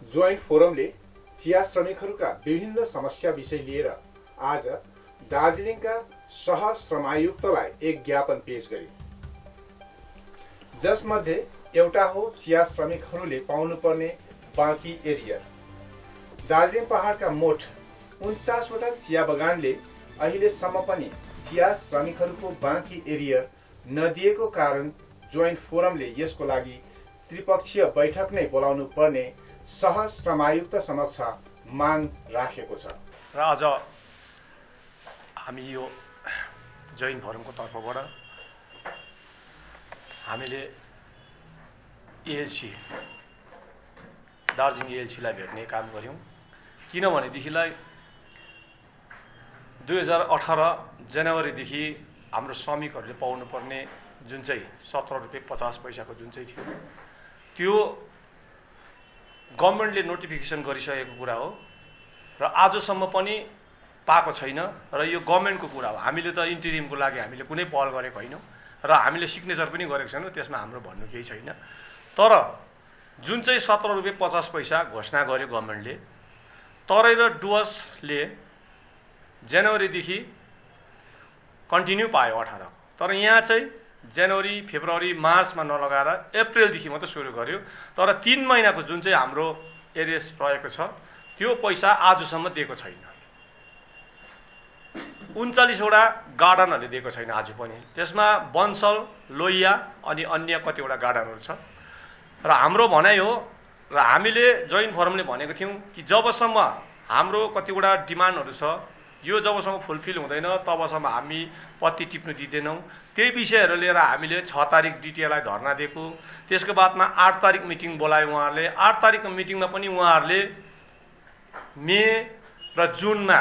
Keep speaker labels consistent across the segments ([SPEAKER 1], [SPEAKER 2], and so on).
[SPEAKER 1] Joint फोरमले चिया श्रमिकहरूका विभिन्न समस्या विषय लिएर आज दार्जिलिङका सहश्रमायुक्तलाई एक ज्ञापन पेश गरे, जसमध्ये एउटा हो चिया श्रमिकहरूले पाउनुपर्ने बाँकी एरियर। दार्जिलिङ पहाडका मोठ 49 वटा चिया बगानले अहिलेसम्म पनि चिया श्रमिकहरूको बाँकी एरियर नदिएको कारण जोइन्ट फोरमले यसको लागि त्रिपक्षीय बैठक नै बोलाउनु पर्ने सहश्रमायुक्त समक्ष माग राखेको छ।
[SPEAKER 2] र आज हामी यो जोइन्ट फोरमको तर्फबाट हामीले एएलसी दार्जिलिङ एएलसीलाई भेट्ने काम गर्यौं। किनभनेदेखिलाई 2018 जनवरीदेखि हाम्रो श्रमिकहरूले पाउनुपर्ने जुन चाहिँ 17 रुपैयाँ 50 पैसाको जुन चाहिँ थियो, त्यो गभर्नमेन्टले नोटिफिकेसन गरिसकेको कुरा हो र आजसम्म पनि पाएको छैन। र यो गभर्नमेन्टको कुरा हो, हामीले त इन्टिरिमको लागि हामीले कुनै पहल गरेको होइनौँ र हामीले सिग्नेचर पनि गरेको छैनौँ, त्यसमा हाम्रो भन्नु केही छैन। तर जुन चाहिँ 17 रुपैयाँ 50 पैसा घोषणा गर्यो गभर्नमेन्टले, तराई र डुवर्सले जनवरीदेखि कन्टिन्यू पायो 18 को, तर यहाँ चाहिँ जनवरी फेब्रुअरी मार्चमा नलगाएर अप्रिलदेखि मात्रै सुरु गर्यो। तर 3 महिनाको जुन चाहिँ हाम्रो एरियस रहेको छ त्यो पैसा आजसम्म दिएको छैन। 39 वटा गार्डनहरूले दिएको छैन आज पनि, त्यसमा बन्सल, लोहिया अनि अन्य कतिवटा गार्डनहरू छ। र हाम्रो भनाइ हो र हामीले जोइन्ट फोरमले भनेको थियौँ कि जबसम्म हाम्रो कतिवटा डिमान्डहरू छ यो जबसम्म फुलफिल हुँदैन तबसम्म हामी पत्ती टिप्नु दिँदैनौँ। त्यही विषयहरू लिएर हामीले 6 तारिक डिटिएलाई धर्ना दिएको। त्यसको बादमा 8 तारिक मिटिङ बोलाए उहाँहरूले। 8 तारिकको मिटिङमा पनि उहाँहरूले मे र जुनमा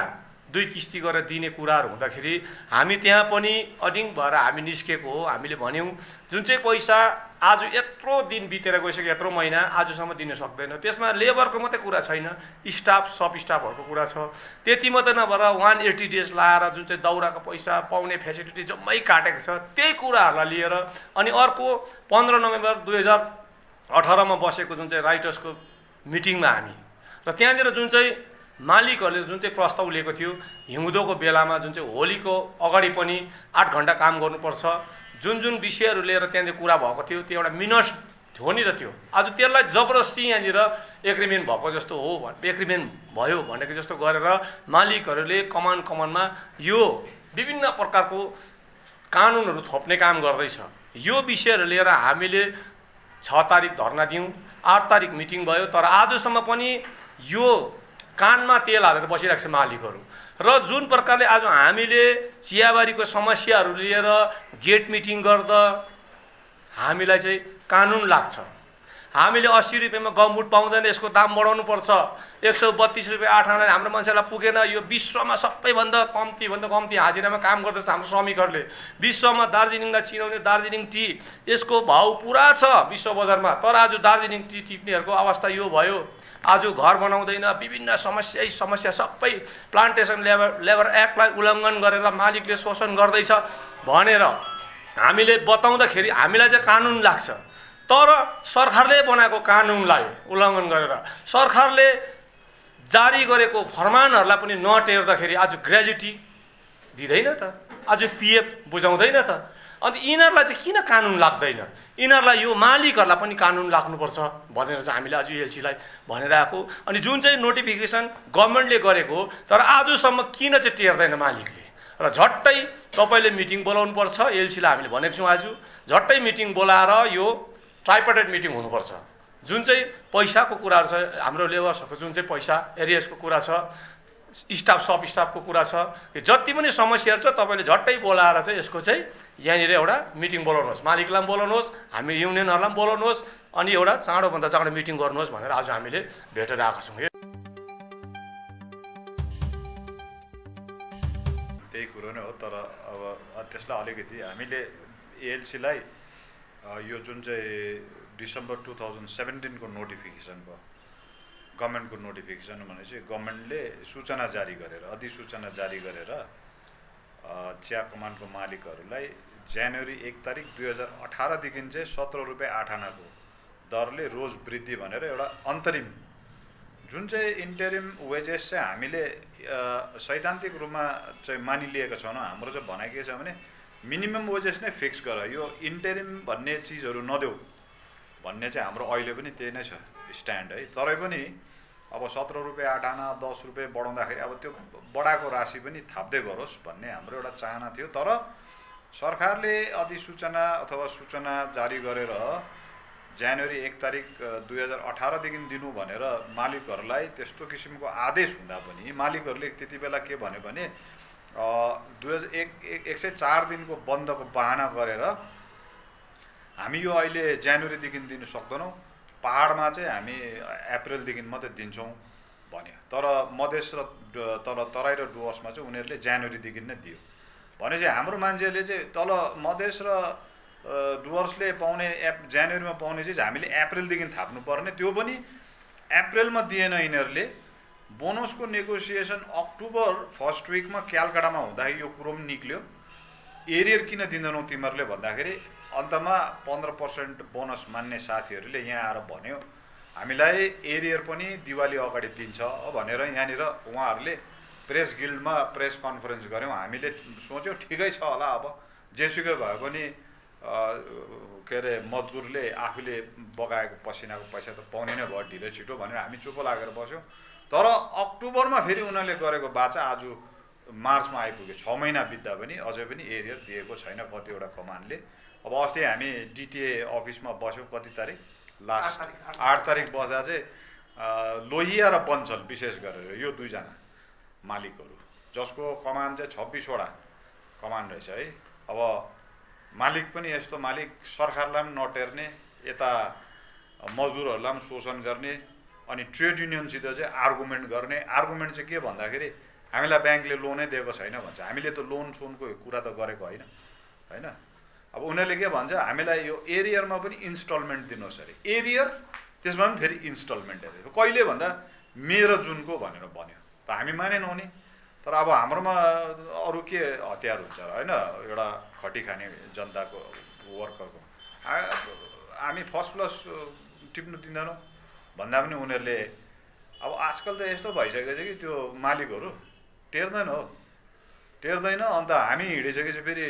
[SPEAKER 2] 2 किस्ती गरेर दिने कुराहरू हुँदाखेरि हामी त्यहाँ पनि अडिङ भएर हामी निस्केको हो। हामीले भन्यौँ जुन चाहिँ पैसा आज यत्रो दिन बितेर गइसक्यो, यत्रो महिना आजसम्म दिन सक्दैन, त्यसमा लेबरको मात्रै कुरा छैन, स्टाफ सब स्टाफहरूको कुरा छ। त्यति मात्रै नभएर 180 डेज लाएर जुन चाहिँ दाउराको पैसा पाउने फेसिलिटी जम्मै काटेको छ, त्यही कुराहरूलाई लिएर अनि अर्को 15 नोभेम्बर 2018 मा बसेको जुन चाहिँ राइटर्सको मिटिङमा हामी र त्यहाँनिर जुन चाहिँ मालिकहरूले जुन चाहिँ प्रस्ताव लिएको थियो, हिउँदोको बेलामा जुन चाहिँ होलीको अगाडि पनि 8 घण्टा काम गर्नुपर्छ, जुन विषयहरू लिएर त्यहाँनिर कुरा भएको थियो त्यो एउटा मिनट्स हो नि त त्यो। आज त्यसलाई जबरजस्ती यहाँनिर एग्रिमेन्ट भएको जस्तो हो, एग्रिमेन्ट भयो भनेको जस्तो गरेर मालिकहरूले कमानमा यो विभिन्न प्रकारको कानुनहरू थप्ने काम गर्दैछ। यो विषयहरू लिएर हामीले 6 तारिक धर्ना दियौँ, 8 तारिक मिटिङ भयो, तर आजसम्म पनि यो कानमा तेल हालेर बसिरहेको छ मालिकहरू। र जुन प्रकारले आज हामीले चियाबारीको समस्याहरू लिएर गेट मिटिङ गर्दा हामीलाई चाहिँ कानुन लाग्छ, हामीले 80 रुपैयाँमा गमबुट पाउँदैन, यसको दाम बढाउनु पर्छ, 132 रुपैयाँ 8 आना हाम्रो मान्छेलाई पुगेन, यो विश्वमा सबैभन्दा कम्ती हाजिरामा काम गर्दैछ हाम्रो श्रमिकहरूले। विश्वमा दार्जिलिङलाई चिनाउने दार्जिलिङ टी यसको भाउ पुरा छ विश्व बजारमा, तर आज दार्जिलिङ टी टिप्नेहरूको अवस्था यो भयो। आज घर बनाउँदैन, विभिन्न समस्या सबै प्लान्टेसन लेबर एक्टलाई उल्लङ्घन गरेर मालिकले शोषण गर्दैछ भनेर हामीले बताउँदाखेरि हामीलाई चाहिँ कानुन लाग्छ, तर सरकारले बनाएको कानुनलाई उल्लङ्घन गरेर सरकारले जारी गरेको फरमानहरूलाई पनि नटेर्दाखेरि आज ग्रेजुटी दिँदैन त, आज पिएफ बुझाउँदैन त। अनि यिनीहरूलाई चाहिँ किन कानुन लाग्दैन? यिनीहरूलाई यो मालिकहरूलाई पनि कानुन लाग्नुपर्छ भनेर चाहिँ हामीले आज एएलसीलाई भनेर आएको। अनि जुन चाहिँ नोटिफिकेसन गभर्नमेन्टले गरेको तर आजसम्म किन चाहिँ टेर्दैन मालिकले? र झट्टै तपाईँले मिटिङ बोलाउनुपर्छ, एएलसीलाई हामीले भनेको छौँ। आज झट्टै मिटिङ बोलाएर यो ट्राइपार्टाइट मिटिङ हुनुपर्छ। जुन चाहिँ पैसाको कुराहरू छ, हाम्रो लेबर्सहरूको जुन चाहिँ पैसा एरियसको कुरा छ, स्टाफ सब स्टाफको कुरा छ, जति पनि समस्याहरू छ तपाईँले झट्टै बोलाएर चाहिँ यसको चाहिँ यहाँनिर एउटा मिटिङ बोलाउनुहोस्, मालिकलाई पनि बोलाउनुहोस्, हामी युनियनहरूलाई पनि बोलाउनुहोस्, अनि एउटा चाँडोभन्दा चाँडो मिटिङ गर्नुहोस् भनेर आज हामीले भेटेर आएको छौँ।
[SPEAKER 3] त्यही कुरो नै हो, तर अब त्यसलाई अलिकति हामीले एएलसीलाई यो जुन चाहिँ डिसेम्बर 2017 को नोटिफिकेसन भयो, गभर्नमेन्टको नोटिफिकेसन भने चाहिँ गभर्नमेन्टले सूचना जारी गरेर अधिसूचना जारी गरेर चिया कमानको मालिकहरूलाई जनवरी 1 तारिक 2018 देखि चाहिँ 17 रुपैयाँ 8 आनाको दरले रोज वृद्धि भनेर एउटा अन्तरिम जुन चाहिँ इन्टरिम वेजेस चाहिँ हामीले सैद्धान्तिक रूपमा चाहिँ मानिलिएका छौँ हाम्रो चाहिँ भनाइ के छ भने मिनिमम वेजेस नै फिक्स गर, यो इन्टरिम भन्ने चिजहरू नदेऊ भन्ने चाहिँ हाम्रो अहिले पनि त्यही नै छ स्ट्यान्ड है। तरै पनि अब 17 रुपियाँ 8 आना 10 रुपियाँ बढाउँदाखेरि अब त्यो बढाएको राशि पनि थाप्दै गरोस् भन्ने हाम्रो एउटा चाहना थियो। तर सरकारले अधिसूचना अथवा सूचना जारी गरेर जनवरी 1 तारिक 2018 देखि दिनु भनेर मालिकहरूलाई त्यस्तो किसिमको आदेश हुँदा पनि मालिकहरूले त्यति बेला के भन्यो भने 104 दिनको बन्दको बहाना गरेर हामी यो अहिले जनवरीदेखि दिन सक्दैनौँ, पहाडमा चाहिँ हामी अप्रिलदेखि मात्रै दिन्छौँ भन्यो। तर मधेस र तराई र डुवर्समा चाहिँ उनीहरूले जनवरीदेखि नै दियो भने चाहिँ हाम्रो मान्छेले चाहिँ तल मधेस र डुवर्सले पाउने जनवरीमा पाउने चिज हामीले अप्रिलदेखि थाप्नुपर्ने, त्यो पनि अप्रिलमा दिएन यिनीहरूले। बोनसको नेगोसिएसन अक्टोबर फर्स्ट विकमा क्यालकाटामा हुँदाखेरि यो कुरो पनि निक्ल्यो, एरियर किन दिँदैनौ तिमीहरूले भन्दाखेरि अन्तमा 15% बोनस मान्ने साथीहरूले यहाँ आएर भन्यो हामीलाई एरियर पनि दिवाली अगाडि दिन्छ भनेर यहाँनिर उहाँहरूले प्रेस गिल्डमा प्रेस कन्फरेन्स गऱ्यौँ। हामीले सोच्यौँ ठिकै छ होला, अब जेसुकै भए पनि के अरे मजदुरले आफूले बगाएको पसिनाको पैसा त पाउने नै भयो ढिलो छिटो भनेर हामी चुप लागेर बस्यौँ। तर अक्टोबरमा फेरि उनीहरूले गरेको बाचा आज मार्चमा आइपुग्यो, 6 महिना बित्दा पनि अझै पनि एरियर दिएको छैन कतिवटा कमानले। अब अस्ति हामी डिटिए अफिसमा बस्यौँ, कति तारिक लास्ट 8 तारिक बस्दा चाहिँ लोहिया र बन्सल विशेष गरेर यो दुईजना मालिकहरू जसको कमान चाहिँ 26 वटा कमान रहेछ है। अब मालिक पनि यस्तो मालिक सरकारलाई पनि नटेर्ने, यता मजदुरहरूलाई पनि शोषण गर्ने, अनि ट्रेड युनियनसित चाहिँ आर्गुमेन्ट गर्ने। आर्गुमेन्ट चाहिँ के भन्दाखेरि हामीलाई ब्याङ्कले लोनै दिएको छैन भन्छ। हामीले त लोन सोनको कुरा त गरेको होइन हैन। अब उनीहरूले के भन्छ हामीलाई यो एरियरमा पनि इन्स्टलमेन्ट दिनुहोस् अरे, एरियर त्यसमा पनि फेरि इन्स्टलमेन्ट अरे। कहिले भन्दा मे र जुनको भनेर भन्यो त हामी मानेनौँ नि। तर अब हाम्रोमा अरू के हतियार हुन्छ होइन, एउटा खटी खाने जनताको वर्करको हामी फर्स्ट प्लस टिप्नु दिँदैनौँ भन्दा पनि उनीहरूले अब आजकल त यस्तो भइसकेको छ कि त्यो मालिकहरू टेर्दैन। अन्त हामी हिँडिसकेपछि फेरि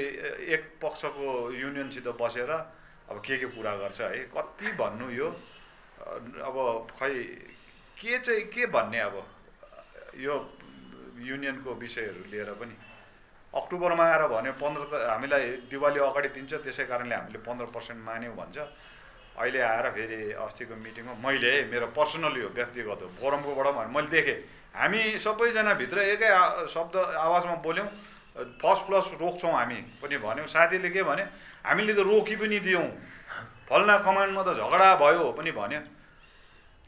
[SPEAKER 3] एक पक्षको युनियनसित बसेर अब के कुरा गर्छ है, कति भन्नु यो। अब खै के भन्ने, अब यो युनियनको विषयहरू लिएर पनि अक्टोबरमा आएर भन्यो 15 हामीलाई दिवाली अगाडि दिन्छ, त्यसै कारणले हामीले 15% मान्यौँ भन्छ। अहिले आएर फेरि अस्तिको मिटिङमा मैले मेरो पर्सनल यो व्यक्तिगत फोरमकोबाट मैले देखेँ हामी सबैजना भित्र एकै शब्द आवाजमा बोल्यौँ फर्स्ट प्लस रोक्छौँ हामी पनि भन्यौँ। साथीले के भने हामीले त रोकी पनि दियौँ, फल्ना कमान्डमा त झगडा भयो पनि भन्यो।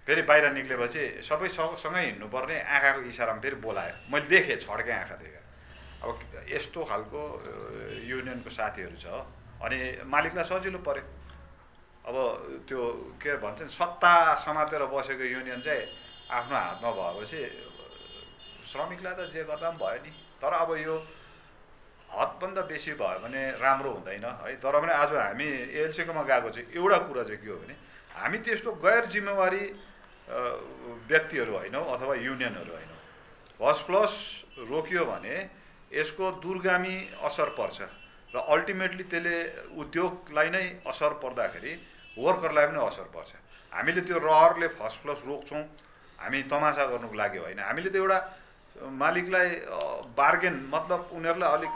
[SPEAKER 3] फेरि बाहिर निक्लेपछि सबै सँगै हिँड्नुपर्ने आँखाको इसारामा फेरि बोलायो, मैले देखेँ छड्केँ आँखा देखेँ। अब यस्तो खालको युनियनको साथीहरू छ। अनि मालिकलाई सजिलो पर्यो, अब त्यो के भन्छ नि सत्ता समातेर बसेको युनियन चाहिँ आफ्नो हातमा भएपछि श्रमिकलाई त जे गर्दा पनि भयो नि। तर अब यो हदभन्दा बेसी भयो भने राम्रो हुँदैन है। तर पनि आज हामी एएलसीकोमा गएको चाहिँ एउटा कुरा चाहिँ के हो भने हामी त्यस्तो गैर जिम्मेवारी व्यक्तिहरू होइनौँ अथवा युनियनहरू होइनौँ। फर्स्ट प्लस रोकियो भने यसको दूरगामी असर पर्छ र अल्टिमेटली त्यसले उद्योगलाई नै असर पर्दाखेरि वर्करलाई पनि असर पर्छ। हामीले त्यो रहरले फर्स्ट प्लस रोक्छौँ हामी तमासा गर्नुको लागि होइन, हामीले त एउटा मालिकलाई बार्गेन मतलब उनीहरूलाई अलिक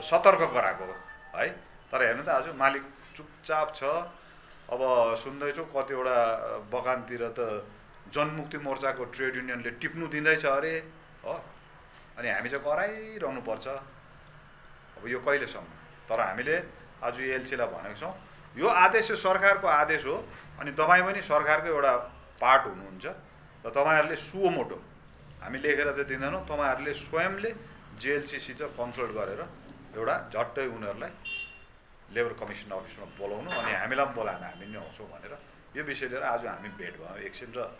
[SPEAKER 3] सतर्क गराएको है। तर हेर्नु त आज मालिक चुपचाप छ। अब सुन्दैछु कतिवटा बगानतिर त जनमुक्ति मोर्चाको ट्रेड युनियनले टिप्नु दिँदैछ अरे हो, अनि हामी चाहिँ कराइरहनु पर्छ। अब यो कहिलेसम्म? तर हामीले आज एएलसीलाई भनेको छौँ यो आदेश सरकारको आदेश हो, अनि तपाईँ पनि सरकारको एउटा पार्ट हुनुहुन्छ र तपाईँहरूले सुमोटो हामी लेखेर त दिँदैनौँ, तपाईँहरूले स्वयंले जेएलसीसित कन्सल्ट गरेर एउटा झट्टै उनीहरूलाई लेबर कमिसन अफिसमा बोलाउनु, अनि हामीलाई पनि बोलाएन हामी पनि आउँछौँ भनेर यो विषय लिएर आज हामी भेट भयौँ एकछिन र